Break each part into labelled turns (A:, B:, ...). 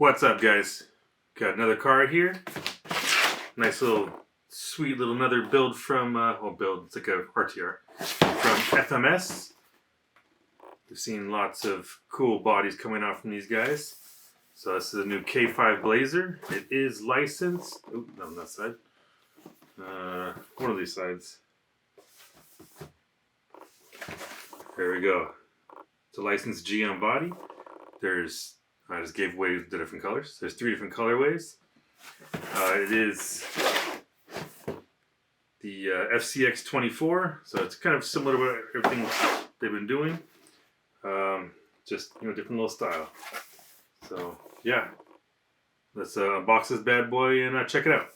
A: What's up, guys? Got another car here. Nice little, sweet little another build from, it's like a RTR from FMS. We've seen lots of cool bodies coming out from these guys. So this is a new K5 Blazer. It is licensed. Oh, not on that side. One of these sides. There we go. It's a licensed GM body. I just gave away the different colors. There's 3 different colorways. It is the Fcx24, so it's kind of similar to what everything they've been doing. Just different little style. So yeah, let's unbox this bad boy and check it out.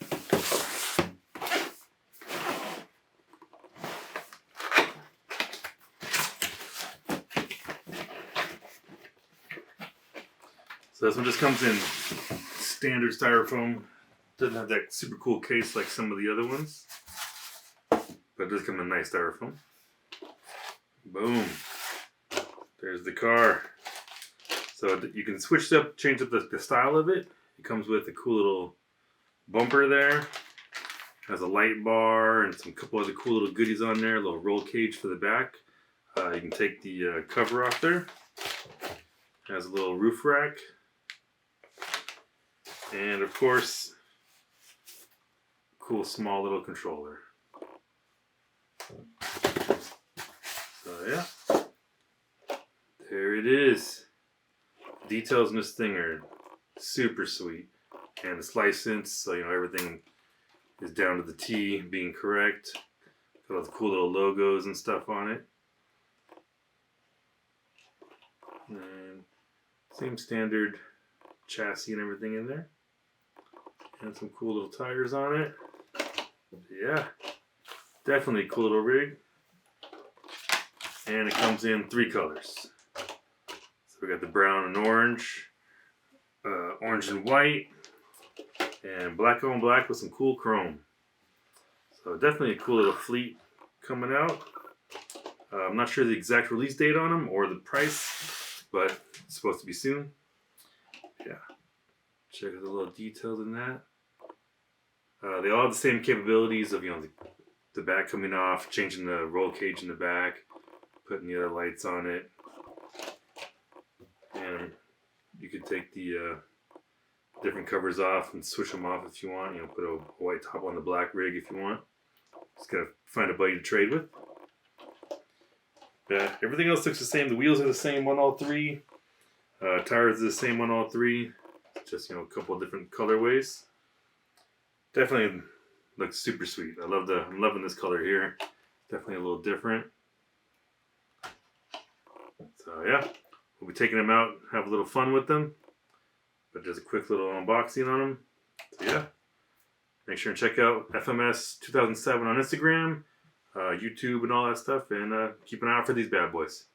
A: So this one just comes in standard styrofoam. Doesn't have that super cool case like some of the other ones, but it does come in nice styrofoam. Boom. There's the car. So you can switch it up, change up the style of it. It comes with a cool little bumper there. Has a light bar and some couple other cool little goodies on there. A little roll cage for the back. You can take the cover off there. Has a little roof rack. And of course, cool small little controller. So yeah, there it is. Details in this thing are super sweet, and it's licensed, so everything is down to the T, being correct. Got all the cool little logos and stuff on it. And same standard chassis and everything in there. And some cool little tires on it. Yeah, definitely a cool little rig. And it comes in 3 colors. So we got the brown and orange, orange and white, and black on black with some cool chrome. So definitely a cool little fleet coming out. I'm not sure the exact release date on them or the price, but it's supposed to be soon. Yeah. Check out the little details in that. They all have the same capabilities of the back coming off, changing the roll cage in the back, putting the other lights on it, and you could take the different covers off and switch them off if you want. Put a white top on the black rig if you want. Just gotta find a buddy to trade with. Yeah, everything else looks the same. The wheels are the same on all 3. Tires are the same on all 3. Just a couple of different colorways. Definitely looks super sweet. I'm loving this color here. Definitely a little different. So yeah, we'll be taking them out, have a little fun with them. But just a quick little unboxing on them. So yeah, make sure and check out FMS 2007 on Instagram, YouTube, and all that stuff, and keep an eye out for these bad boys.